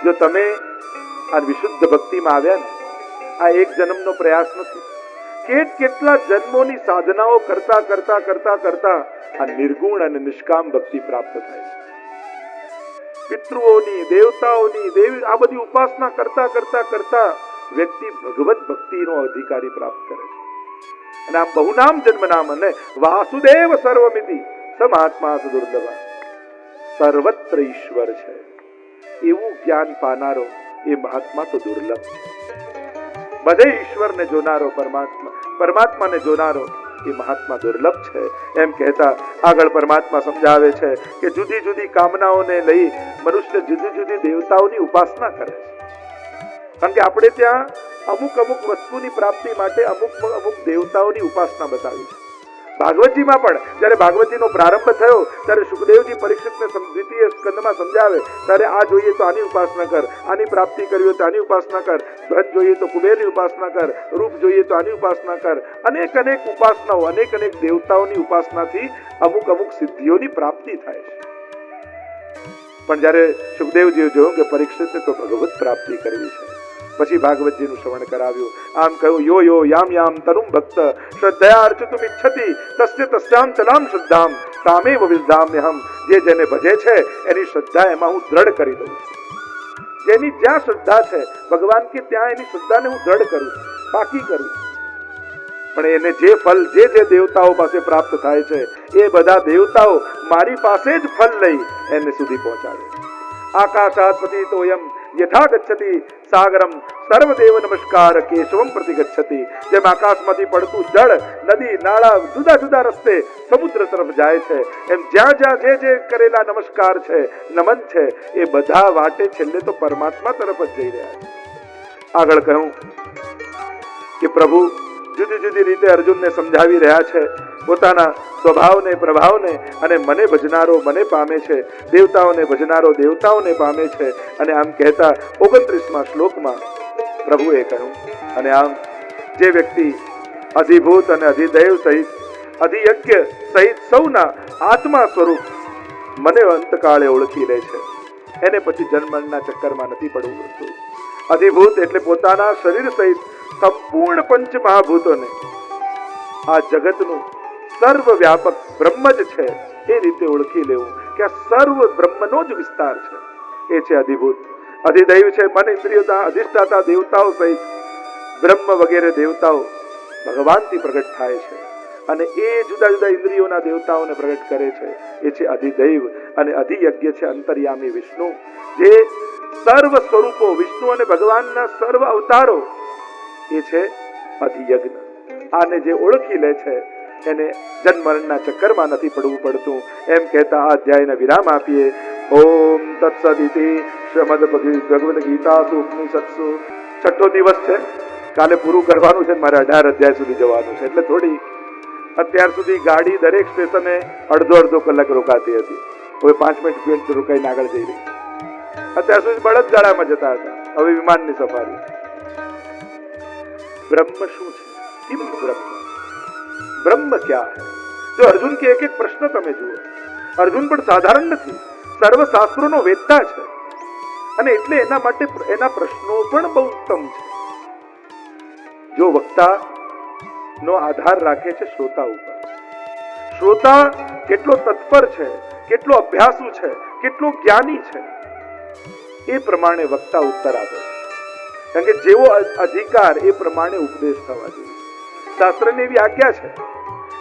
જો તમે આ વિશુદ્ધ ભક્તિમાં આવ્યા ને, આ એક જન્મનો પ્રયાસ નથી, કેટલા જન્મોની સાધનાઓ કરતા કરતા કરતા કરતા આ નિર્ગુણ અને નિષ્કામ ભક્તિ પ્રાપ્ત થાય છે. પિતૃઓની, દેવતાઓની, દેવી આ બધી ઉપાસના કરતા કરતા કરતા વ્યક્તિ ભગવત ભક્તિનો અધિકારી પ્રાપ્ત કરે છે. અને આમ બહુનામ જન્મનામ અને વાસુદેવ સર્વમિતિ સ મહાત્મા સુદુર્લભ, સર્વત્ર ઈશ્વર છે એવું જ્ઞાન પાનારો એ મહાત્મા તો દુર્લભ છે. બધે ઈશ્વરને જોનારો પરમાત્માને જોનારો એ મહાત્મા દુર્લભ છે. એમ કહેતા આગળ પરમાત્મા સમજાવે છે કે જુદી જુદી કામનાઓને લઈ મનુષ્ય જુદી જુદી દેવતાઓની ઉપાસના કરે છે. કારણ કે આપણે ત્યાં અમુક વસ્તુની પ્રાપ્તિ માટે અમુક દેવતાઓની ઉપાસના બતાવી છે. ભાગવતજીમાં પણ જ્યારે ભાગવતજીનો પ્રારંભ થયો ત્યારે સુખદેવજી પરીક્ષિતને દ્વિતીય સ્કંદમાં સમજાવે ત્યારે આ જોઈએ તો આની ઉપાસના કર, આની પ્રાપ્તિ કરવી હોય તો આની ઉપાસના કર, ધન જોઈએ તો કુબેરની ઉપાસના કર, રૂપ જોઈએ તો આની ઉપાસના કર. અનેક ઉપાસનાઓ, અનેક દેવતાઓની ઉપાસનાથી અમુક સિદ્ધિઓની પ્રાપ્તિ થાય છે. પણ જ્યારે સુખદેવજીએ જોયું કે પરીક્ષિતને તો ભગવત પ્રાપ્તિ કરવી છે, પછી ભાગવતજીનું શ્રવણ કરાવ્યું. આમ કહ્યું, યો યો યામ તનુમ ભક્ત શ્રદ્ધયા અર્ચિતુમ ઇચ્છતિ તસ્ય તસ્યામ ચલામ શ્રદ્ધામ તામેવ વિદ્ધામ્યહમ. જેને ભજે છે એની શ્રદ્ધા એમાં હું દ્રઢ કરી દઉં. જેની જ્યાં શ્રદ્ધા છે ભગવાન કે ત્યાં એની શ્રદ્ધાને હું દ્રઢ કરું, પાકી કરું. પણ એને જે ફલ જે દેવતાઓ પાસે પ્રાપ્ત થાય છે એ બધા દેવતાઓ મારી પાસે જ ફલ લઈ એને સુધી પહોંચાડે. આકાશાત પતિતોયમ યથા ગચ્છતિ સાગરમ સર્વદેવ નમસ્કાર કેશવમ પ્રતિ ગચ્છતિ. જેમ આકાશમાંથી પડતું જળ નદી નાળા જુદા જુદા રસ્તે સમુદ્ર તરફ જાય છે, એમ જ્યાં જે કરેલા નમસ્કાર છે, નમન છે, એ બધા વાટે છેલ્લે તો પરમાત્મા તરફ જ જઈ રહ્યા છે. આગળ કહ્યું કે પ્રભુ જુદી જુદી રીતે અર્જુનને સમજાવી રહ્યા છે પોતાના સ્વભાવને, પ્રભાવને. અને મને ભજનારો મને પામે છે, દેવતાઓને ભજનારો દેવતાઓને પામે છે. અને આમ કહેતા 29મા શ્લોકમાં પ્રભુએ કહ્યું, અને આમ જે વ્યક્તિ અધિભૂત અને અધિદૈવ સહિત અધિયજ્ઞ સહિત સૌના આત્મા સ્વરૂપ મને અંતકાળે ઓળખી લે છે એને પછી જન્મના ચક્કરમાં નથી પડવું પડતું. અધિભૂત એટલે પોતાના શરીર સહિત સંપૂર્ણ પંચ મહાભૂતોને, આ જગતનું સર્વ વ્યાપક બ્રહ્મ જ છે એ રીતે ઓળખી લેવું કે આ સર્વ બ્રહ્મનો જ વિસ્તાર છે, એ છે અધિભૂત. અધિદૈવ છે મન ઇન્દ્રિયોના અધિષ્ઠાતા દેવતાઓ સહિત બ્રહ્મ વગેરે દેવતાઓ ભગવાનથી પ્રગટ થાય છે અને એ જુદા જુદા ઇન્દ્રિયોના દેવતાઓને પ્રગટ કરે છે, એ છે અધિદૈવ. અને અધિયજ્ઞ છે અંતર્યામી વિષ્ણુ, જે સર્વ સ્વરૂપો વિષ્ણુ અને ભગવાનના સર્વ અવતારો એ છે અધિયજ્ઞ. આને જે ઓળખી લે છે એને જન્મરના ચક્કરમાં નથી પડવું પડતું. એમ કહેતા આ અધ્યાયને વિરામ આપીએ. ઓમ તત્સદિતિ શ્રીમદ ભગવદ ગીતાસુ ઉપનિષત્સુ. 6થો દિવસ છે, કાલે પૂરું કરવાનું છે, મારે 18 અધ્યાય સુધી જવાનું છે. એટલે થોડી અત્યાર સુધી ગાડી દરેક સ્ટેશને અડધો કલાક રોકાતી હતી, હવે 5 મિનિટ રોકાઈને આગળ જઈ રહી. અત્યાર સુધી બળદગાડામાં જતા હતા, હવે વિમાનની સફારી. બ્રહ્મ શું છે? કિમ બ્રહ્મ ક્યાં હૈ? જો અર્જુન કે એક પ્રશ્ન તમે જુઓ, અર્જુન પણ સાધારણ નથી, સર્વ શાસ્ત્રોનો વેદતા છે અને એટલે એના માટે એના પ્રશ્નો પણ બહુ ઉત્તમ છે. જો વક્તા નો આધાર રાખે છે શ્રોતા ઉપર, શ્રોતા કેટલો તત્પર છે, કેટલો અભ્યાસુ છે, કેટલો જ્ઞાની છે, એ પ્રમાણે વક્તા ઉત્તર આપે છે. કારણ કે જેવો અધિકાર એ પ્રમાણે ઉપદેશ થવા જોઈએ. શાસ્ત્રની એવી આજ્ઞા છે.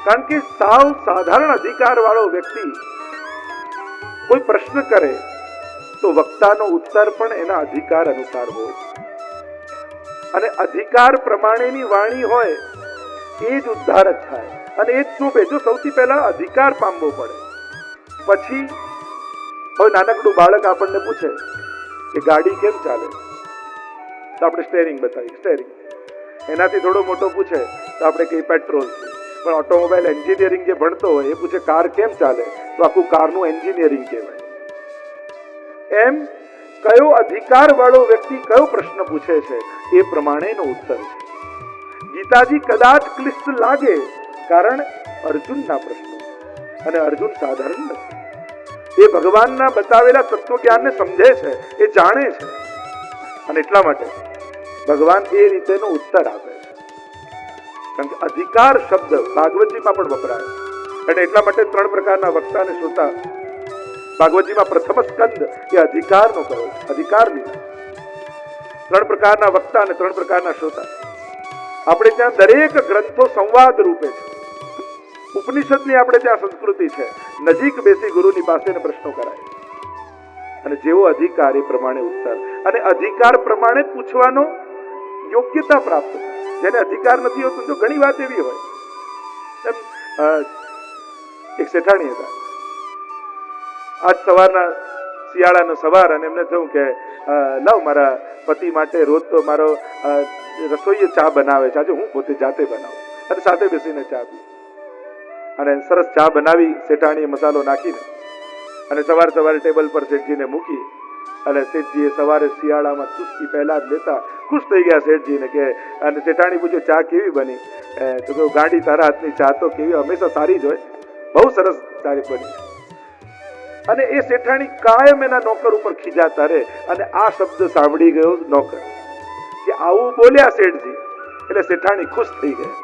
કારણ કે સાવ સાધારણ અધિકાર વાળો વ્યક્તિ કોઈ પ્રશ્ન કરે તો વક્તાનો ઉત્તર પણ એના અધિકાર અનુસાર હોય અને અધિકાર પ્રમાણેની વાણી હોય એ જ ઉદ્ધાર જ થાય અને એ જ શોભે. જો સૌથી પહેલા અધિકાર પામવો પડે, પછી હવે નાનકડું બાળક આપણને પૂછે કે ગાડી કેમ ચાલે તો આપણે સ્ટેરિંગ બતાવીએ, સ્ટેરિંગ. એનાથી થોડો મોટો પૂછે તો આપણે કહીએ પેટ્રોલ. પણ ઓટોમોબાઈલ એન્જિનિયરિંગ જે ભણતો હોય એ પૂછે કાર કેમ ચાલે તો આખું કારનું એન્જિનિયરિંગ કહેવાય. એમ કયો અધિકાર વાળો વ્યક્તિ કયો પ્રશ્ન પૂછે છે એ પ્રમાણેનો ઉત્તર છે. ગીતાજી કદાચ ક્લિષ્ટ લાગે કારણ અર્જુનના પ્રશ્નો, અને અર્જુન સાધારણ નથી. એ ભગવાનના બતાવેલા તત્વજ્ઞાનને સમજે છે, એ જાણે છે. અને એટલા માટે ભગવાન એ રીતેનો ઉત્તર આપે છે, કારણ કે અધિકાર શબ્દ ભાગવતજીમાં પણ વપરાય અને એટલા માટે 3 પ્રકારના વક્તા અને શ્રોતા ભાગવતજીમાં પ્રથમ સ્કંદ એ અધિકારનો કહ્યો છે, અધિકારની 3 પ્રકારના વક્તા અને 3 પ્રકારના શ્રોતા. આપણે ત્યાં દરેક ગ્રંથો સંવાદ રૂપે છે. ઉપનિષદની આપણે ત્યાં સંસ્કૃતિ છે, નજીક બેસી ગુરુની પાસે પ્રશ્નો કરાય અને જેવો અધિકાર એ પ્રમાણે ઉત્તર, અને અધિકાર પ્રમાણે પૂછવાનો યોગ્યતા પ્રાપ્ત થાય. જેને અધિકાર નથી હોતો, જો ઘણી વાત એવી હોય, એક શેઠાણી હતા, આજ સવારના શિયાળાનો સવાર, અને એમને થયું કે લાવ મારા પતિ માટે રોજ તો મારો રસોઈએ ચા બનાવે છે, આજે હું પોતે જાતે બનાવું, અને સાથે બેસીને ચા પી. અને સરસ ચા બનાવી શેઠાણીએ મસાલો નાખીને અને સવારે ટેબલ પર શેઠજીને મૂકી, અને શેઠજીએ સવારે શિયાળામાં ચુસ્કી પહેલા જ લેતા ખુશ થઈ ગયા શેઠજીને કે, અને શેઠાણી પૂછ્યું ચા કેવી બની? તો કહ્યું ગાંડી તારા હાથની ચા તો કેવી હંમેશા સારી જ હોય, બહુ સરસ ચા બની. અને એ શેઠાણી કાયમ એના નોકર ઉપર ખીજાતા રહે, અને આ શબ્દ સાંભળી ગયો નોકર કે આવું બોલ્યા શેઠજી, એટલે શેઠાણી ખુશ થઈ ગયા.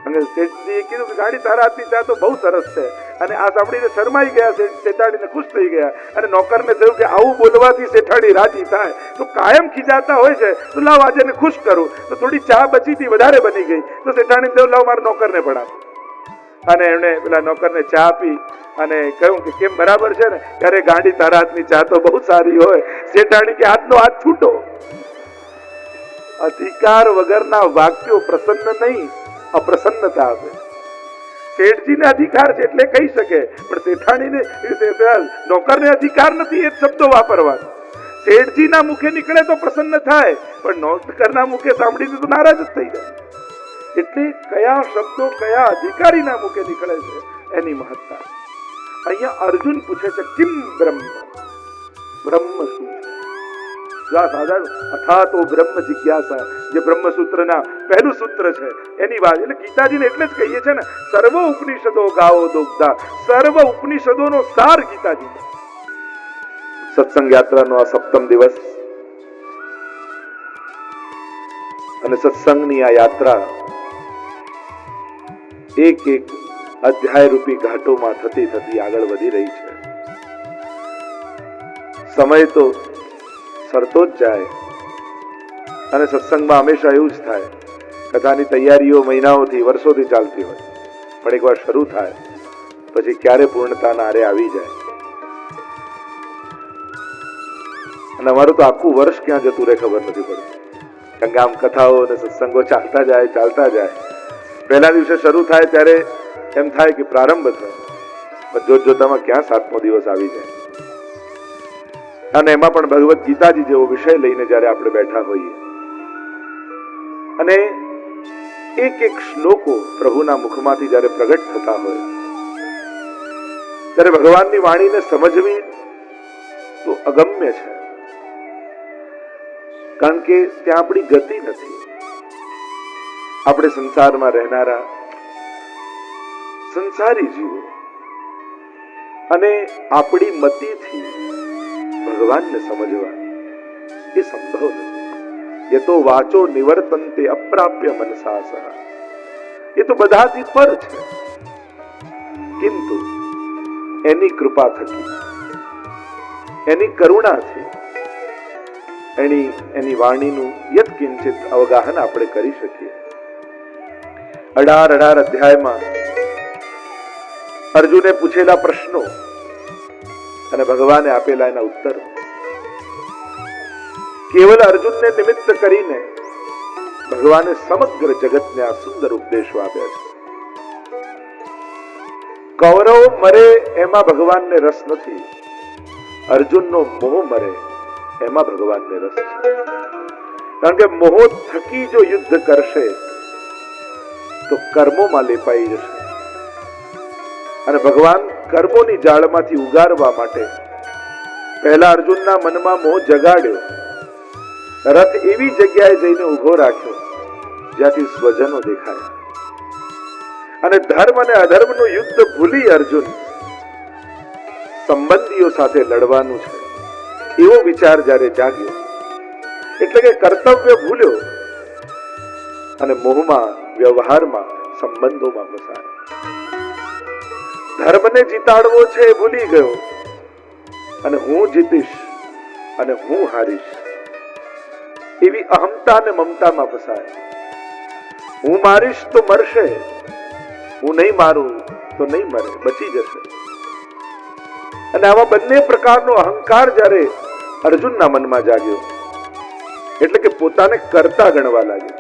અને શેઠજીએ કીધું કે ગાડી તારા હાથની ચા તો બહુ સરસ છે, અને આ સાંભળીને શરમાઈ ગયા શેઠાણીને ખુશ થઈ ગયા. અને નોકરને થયું કે આવું બોલવાથી શેઠાણી રાજી થાય, તો કાયમ ખીજાતા હોય છે, તો લાવ આજે એને ખુશ કરું. તો થોડી ચા બચી હતી, વધારે બની ગઈ, તો શેઠાણી થયું લાવ મારા નોકરને પણ આપો. અને એમણે પેલા નોકરને ચા આપી અને કહ્યું કે કેમ બરાબર છે ને? ત્યારે ગાડી તારા હાથની ચા તો બહુ સારી હોય. શેઠાણી કે હાથનો હાથ છૂટો. અધિકાર વગરના વાક્યો પ્રસન્ન નહીં, અપ્રસન્નતા આપે. શેઠજીને અધિકાર છે એટલે કહી શકે, પણ શેઠાણીને નોકરને અધિકાર નથી એ શબ્દો વાપરવાનો. શેઠજીના મુખે નીકળે તો પ્રસન્ન થાય, પણ નોકરના મુખે સાંભળીને તો નારાજ જ થઈ જાય. એટલે કયા શબ્દો કયા અધિકારીના મુખે નીકળે છે એની મહત્તા. અહીંયા અર્જુન પૂછે છે કિમ બ્રહ્મ, બ્રહ્મ શું? સાધારણ અથાતો બ્રહ્મ જિજ્ઞાસા, જે બ્રહ્મસૂત્રના પહેલું સૂત્ર છે એની વાત. એટલે ગીતાજીને એટલે જ કહીએ છે ને, સર્વ ઉપનિષદો ગાવો દોગ્ધા, સર્વ ઉપનિષદોનો સાર ગીતાજી. સત્સંગ યાત્રાનો આ 7મ દિવસ, અને સત્સંગની આ યાત્રા એક એક અધ્યાય રૂપી ઘાટોમાં થતી થતી આગળ વધી રહી છે. સમય તો સરતો જ જાય, અને સત્સંગમાં હંમેશા એવું જ થાય, કથાની તૈયારીઓ મહિનાઓથી વર્ષોથી ચાલતી હોય, પણ એકવાર શરૂ થાય પછી ક્યારે પૂર્ણતાના આરે આવી જાય. અને અમારું તો આખું વર્ષ ક્યાં જતું રહે ખબર નથી પડતી, કારણ કે આમ કથાઓ અને સત્સંગો ચાલતા જાય. પહેલા દિવસે શરૂ થાય ત્યારે એમ થાય કે પ્રારંભ થયો, પણ જોતામાં ક્યાં 7મો દિવસ આવી જાય. અને એમાં પણ ભગવદ્ ગીતાજી જેવો વિષય લઈને જયારે આપણે બેઠા હોઈએ, અને એક એક શ્લોકો પ્રભુના મુખમાંથી જયારે પ્રગટ થતા હોય, ત્યારે ભગવાનની વાણીને સમજવી તો અગમ્ય છે, કારણ કે ત્યાં આપણી ગતિ નથી. આપણે સંસારમાં રહેનારા સંસારી જીવો, અને આપણી મતિથી ભગવાનને સમજવા એ સંભવ નથી. એ તો વાચો નિવર્તન્તે અપ્રાપ્ય મનસા સહ, એ તો બધાથી પર છે, કિંતુ એની કૃપા થકી, એની કરુણાથી એની વાણીનું યત કિંચિત અવગાહન આપણે કરી શકીએ. 18 અધ્યાયમાં અર્જુને પૂછેલા પ્રશ્નો અને ભગવાને આપેલા એના ઉત્તર, કેવલ અર્જુનને નિમિત્ત કરીને ભગવાને સમગ્ર જગતને આ સુંદર ઉપદેશો આપ્યા છે. કૌરવ મરે એમાં ભગવાનને રસ નથી, અર્જુનનો મોહ મરે એમાં ભગવાનને રસ છે. કારણ કે મોહ થકી જો યુદ્ધ કરશે તો કર્મોમાં લેપાઈ જશે, અને ભગવાન કર્મોની જાળમાંથી ઉગારવા માટે પહેલા અર્જુનના મનમાં મોહ જગાડ્યો, રથ એવી જગ્યાએ જઈને ઉભો રાખ્યો જ્યાંથી સ્વજનો દેખાયા, અને ધર્મ અને અધર્મનું યુદ્ધ ભૂલી અર્જુન સંબંધીઓ સાથે લડવાનું છે એવો વિચાર જ્યારે જાગ્યો, એટલે કે કર્તવ્ય ભૂલ્યો અને મોહમાં, વ્યવહારમાં, સંબંધોમાં ફસાયો. ધર્મને જીતાડવો છે એ ભૂલી ગયો અને હું જીતીશ અને હું હારીશ એવી અહમતા અને મમતામાં ફસાય. હું મારીશ તો મરશે, હું નહીં મારું તો નહીં મરે, બચી જશે. અને આવા બંને પ્રકારનો અહંકાર જ્યારે અર્જુનના મનમાં જાગ્યો એટલે કે પોતાને કરતા ગણવા લાગ્યો.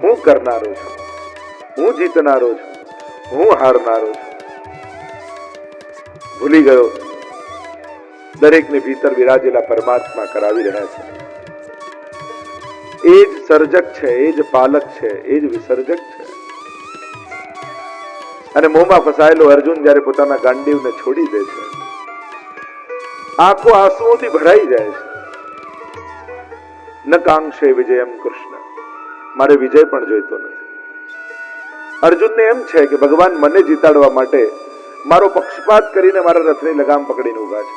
હું કરનારો છું, હું જીતનારો છું, હું હારનારો છું. ભૂલી ગયો દરેકને ભીતર વિરાજેલા પરમાત્મા કરાવી રહ્યા છે. એ જ સર્જક છે, એ જ પાલક છે, એ જ વિસર્જક છે. અને મોહમાં ફસાયેલો અર્જુન જ્યારે પોતાના ગાંડીવને છોડી દે છે, આંખો આંસુઓથી ભરાઈ જાય છે. ન કાંક્ષે વિજયમ કૃષ્ણ, મારે વિજય પણ જોઈતો નથી. અર્જુનને એમ છે કે ભગવાન મને જીતાડવા માટે મારો પક્ષપાત કરીને મારા રથની લગામ પકડીને ઉભા છે.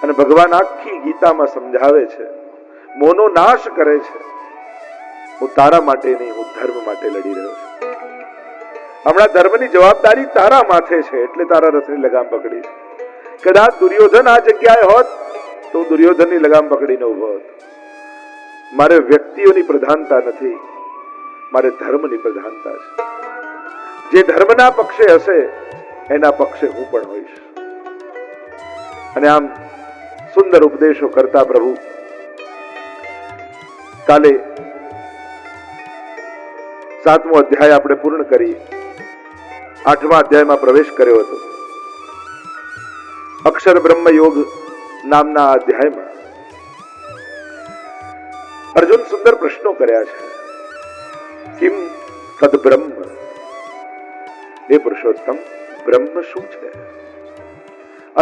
અને ભગવાન આખી ગીતામાં સમજાવે છે, મોહનો નાશ કરે છે. હું તારા માટે નહીં, હું ધર્મ માટે લડી રહ્યો છું. હમણાં ધર્મની જવાબદારી તારા માથે છે, એટલે તારા રથની લગામ પકડી. કદાચ દુર્યોધન આ જગ્યાએ હોત તો દુર્યોધનની લગામ પકડીને ઉભો હોત. મારે વ્યક્તિઓની પ્રધાનતા નથી, મારે ધર્મની પ્રધાનતા છે. જે ધર્મના પક્ષે હશે એના પક્ષે હું પણ હોઈશ. અને આમ સુંદર ઉપદેશો કરતા પ્રભુ કાલે 7મો અધ્યાય આપણે પૂર્ણ કરી 8મા અધ્યાયમાં પ્રવેશ કર્યો હતો. અક્ષર બ્રહ્મ યોગ નામના અધ્યાયમાં અર્જુન સુંદર પ્રશ્નો કર્યા છે. કિમ તદ બ્રહ્મ, એ પુરુષોત્તમ બ્રહ્મ શું છે?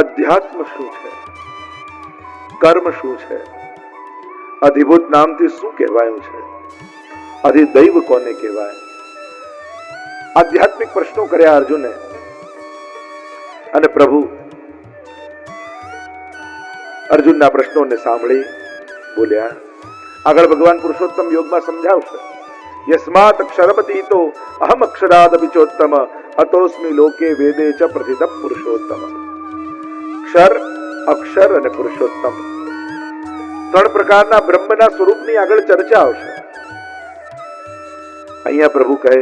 અધ્યાત્મ શું છે? કર્મ શું છે? અધિભૂત નામથી શું કહેવાયું છે? અધિદૈવ કોને કહેવાય? આધ્યાત્મિક પ્રશ્નો કર્યા અર્જુને. અને પ્રભુ અર્જુનના પ્રશ્નોને સાંભળી બોલ્યા. આગળ ભગવાન પુરુષોત્તમ યોગમાં સમજાવશે. યસ્માત અક્ષરપતિતો અહમ અક્ષરાદપિ ચોત્તમ અતોસ્મિ લોકે વેદે ચ પ્રસિદ્ધ પુરુષોત્તમ. ક્ષર, અક્ષર અને પુરુષોત્તમ 3 પ્રકારના બ્રહ્મના સ્વરૂપની આગળ ચર્ચા આવશે. અહીંયા પ્રભુ કહે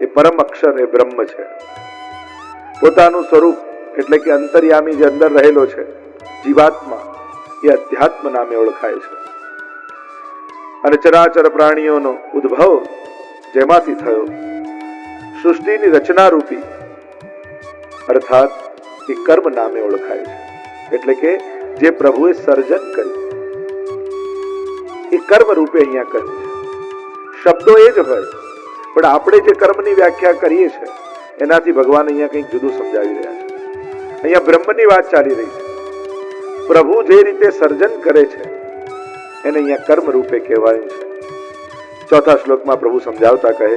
એ પરમ અક્ષર એ બ્રહ્મ છે. પોતાનું સ્વરૂપ એટલે કે અંતર્યામી જે અંદર રહેલો છે જીવાત્મા, એ અધ્યાત્મ નામે ઓળખાય છે. અને ચરાચર પ્રાણીઓનો ઉદ્ભવ જેમાંથી થયો, સૃષ્ટિની રચના રૂપી અર્થાત એ કર્મ નામે ઓળખાય છે. એટલે કે જે પ્રભુએ સર્જન કર્યું એ કર્મ રૂપે અહીંયા કર્યું છે. શબ્દો એ જ હોય, પણ આપણે જે કર્મની વ્યાખ્યા કરીએ છીએ એનાથી ભગવાન અહીંયા કંઈક જુદું સમજાવી રહ્યા છે. અહીંયા બ્રહ્મની વાત ચાલી રહી છે. પ્રભુ જે રીતે સર્જન કરે છે એને અહીંયા કર્મ રૂપે કહેવાયું છે. 4થા શ્લોકમાં પ્રભુ સમજાવતા કહે,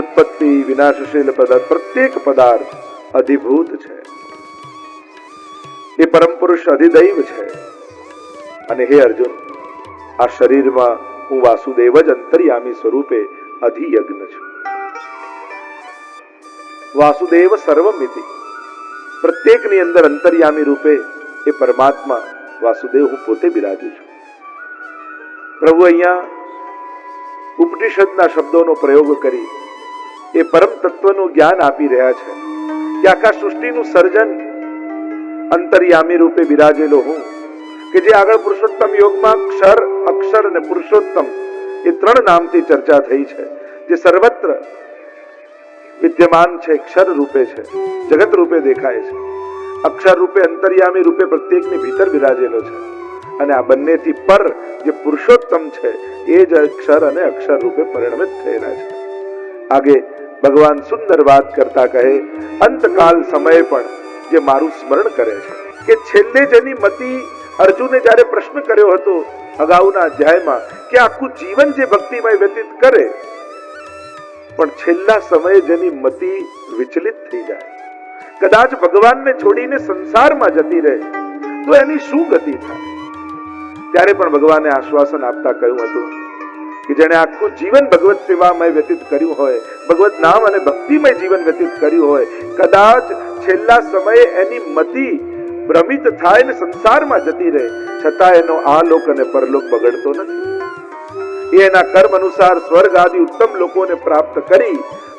ઉત્પત્તિ વિનાશશીલ પદાર્થ, પ્રત્યેક પદાર્થ અધિભૂત છે. એ પરમ પુરુષ અધિદૈવ છે. અને હે અર્જુન, આ શરીરમાં હું વાસુદેવ જ અંતર્યામી સ્વરૂપે અધિયજ્ઞ છું. વાસુદેવ સર્વમિતિ, પ્રત્યેકની અંદર અંતર્યામી રૂપે એ પરમાત્મા વાસુદેવ હું પોતે બિરાજું છું. પ્રભુ અહીંયા ઉપનિષદના શબ્દોનો પ્રયોગ કરી એ પરમ તત્વનું જ્ઞાન આપી રહ્યા છે કે આખા સૃષ્ટિનું સર્જન અંતર્યામી રૂપે બિરાજેલો હું, કે જે આગળ પુરુષોત્તમ યોગમાં ક્ષર, અક્ષર અને પુરુષોત્તમ એ 3 નામથી ચર્ચા થઈ છે. જે સર્વત્ર વિદ્યમાન છે, ક્ષર રૂપે છે, જગત રૂપે દેખાય છે. અક્ષર રૂપે અંતર્યામી રૂપે પ્રત્યેકની ભીતર બિરાજેલો છે. અને આ બંનેથી પર જે પુરુષોત્તમ છે એ જ અક્ષર અને અક્ષર રૂપે પરિણમિત થયેલા છે. આગે ભગવાન સુંદર વાત કરતા કહે, અંતકાલ સમયે પણ જે મારું સ્મરણ કરે છે, કે છેલ્લે જેની મતિ અર્જુને જ્યારે પ્રશ્ન કર્યો હતો અગાઉના અધ્યાયમાં કે આખું જીવન જે ભક્તિમય વ્યતીત કરે પણ છેલ્લા સમયે જેની મતિ વિચલિત થઈ જાય, કદાચ ભગવાનને છોડીને સંસારમાં જતી રહે તો એની શું ગતિ થાય? ત્યારે પણ ભગવાને આશ્વાસન આપતા કહ્યું હતું કે જેણે આખું જીવન ભગવત સેવામય વ્યતીત કર્યું હોય, ભગવત નામ અને ભક્તિમય જીવન વ્યતીત કર્યું હોય, કદાચ છેલ્લા સમયે એની મતિ ભ્રમિત થાય ને સંસારમાં જતી રહે, છતાં એનો આ લોક અને પરલોક બગડતો નથી. એ એના કર્મ અનુસાર સ્વર્ગ આદિ ઉત્તમ લોકોને પ્રાપ્ત કરી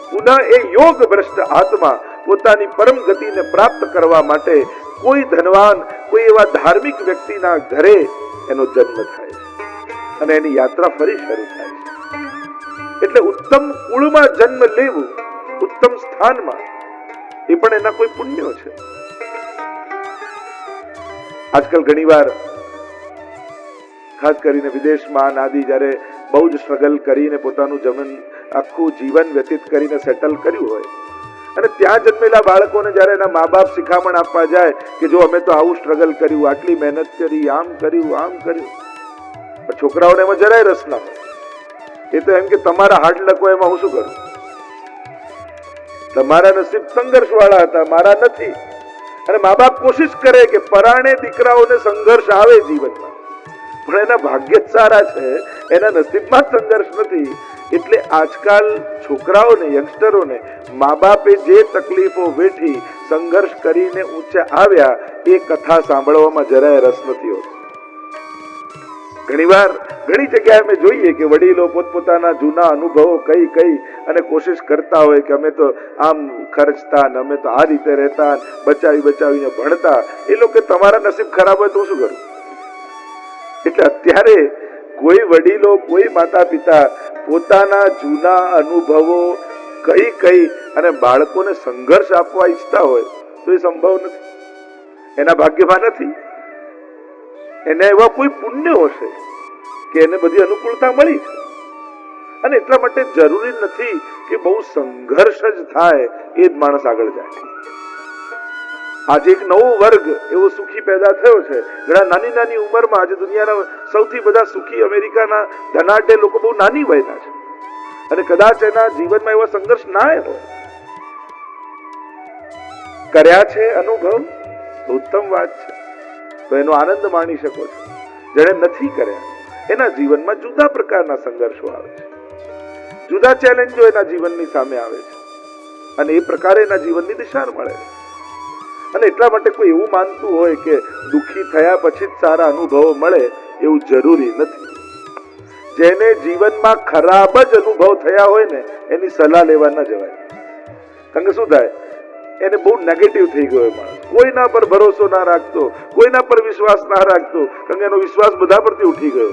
પુનઃ એ યોગ ભ્રષ્ટ આત્મા પોતાની પરમ ગતિને પ્રાપ્ત કરવા માટે કોઈ ધનવાન, કોઈ એવા ધાર્મિક વ્યક્તિના ઘરે એનો જન્મ થાય છે અને એની યાત્રા ફરી શરૂ થાય છે. એટલે ઉત્તમ કુળમાં જન્મ લેવું, ઉત્તમ સ્થાનમાં, એ પણ એના કોઈ પુણ્યો છે. આજકાલ ઘણીવાર ખાસ કરીને વિદેશમાં આદિ જ્યારે બહુ જ સ્ટ્રગલ કરીને પોતાનું આખું જીવન વ્યતીત કરીને સેટલ કર્યું હોય અને ત્યાં જન્મેલા બાળકોને જ્યારે એના મા બાપ શિખામણ આપવા જાય કે જો અમે તો આવું સ્ટ્રગલ કર્યું, આટલી મહેનત કરી, આમ કર્યું, આમ કર્યું, પણ છોકરાઓને એમાં જરાય રસ ના હોય. એ તો એમ કે તમારા હાડ લખો, એમાં હું શું કરું? તમારા નસીબ સંઘર્ષ વાળા હતા, મારા નથી. અને મા બાપ કોશિશ કરે કે પરાણે દીકરાઓને સંઘર્ષ આવે જીવનમાં, પણ એના ભાગ્ય જ સારા છે, એના નસીબમાં જ સંઘર્ષ નથી. એટલે આજકાલ છોકરાઓને, યંગસ્ટરોને મા બાપે જે તકલીફો વેઠી સંઘર્ષ કરીને ઊંચા આવ્યા એ કથા સાંભળવામાં જરાય રસ નથી હોતો. ઘણીવાર ઘણી જગ્યાએ અમે જોઈએ કે વડીલો પોતપોતાના જૂના અનુભવો કઈ અને કોશિશ કરતા હોય કે અમે તો આમ ખર્ચતા ને અમે તો આ રીતે રહેતા, બચાવીને ભણતા. એ લોકો તમારા નસીબ ખરાબ હોય તો શું કરું? એટલે અત્યારે કોઈ વડીલો, કોઈ માતા પિતા પોતાના જૂના અનુભવો કઈ અને બાળકોને સંઘર્ષ આપવા ઈચ્છતા હોય તો એ સંભવ નથી, એના ભાગ્યમાં નથી. એને એવા કોઈ પુણ્ય હશે કે એને બધી અનુકૂળતા મળી છે. અને એટલા માટે જરૂરી નથી કે બહુ સંઘર્ષ જ થાય એ જ માણસ આગળ જાય. આજે એક નવો વર્ગ એવો સુખી પેદા થયો છે. ઘણા નાની ઉંમરમાં આજે દુનિયાના સૌથી બધા સુખી અમેરિકાના ધનાઢ્ય લોકો બહુ નાની વયના છે અને કદાચ એના જીવનમાં એવા સંઘર્ષ ના હોય. કર્યા છે અનુભવ તો ઉત્તમ વાત છે, તો એનો આનંદ માણી શકો છો. જેણે નથી કર્યા એના જીવનમાં જુદા પ્રકારના સંઘર્ષો આવે છે, જુદા ચેલેન્જો એના જીવનની સામે આવે છે અને એ પ્રકારે એના જીવનની દિશા મળે છે. અને એટલા માટે કોઈ એવું માનતું હોય કે દુઃખી થયા પછી જ સારા અનુભવો મળે એવું જરૂરી નથી. જેને જીવનમાં ખરાબ જ અનુભવ થયા હોય ને એની સલાહ લેવા ન જવાય. કારણ કે શું થાય, એને બહુ નેગેટિવ થઈ ગયો માણસ, કોઈના પર ભરોસો ના રાખતો, કોઈના પર વિશ્વાસ ના રાખતો, કારણ કે એનો વિશ્વાસ બધા પરથી ઉઠી ગયો.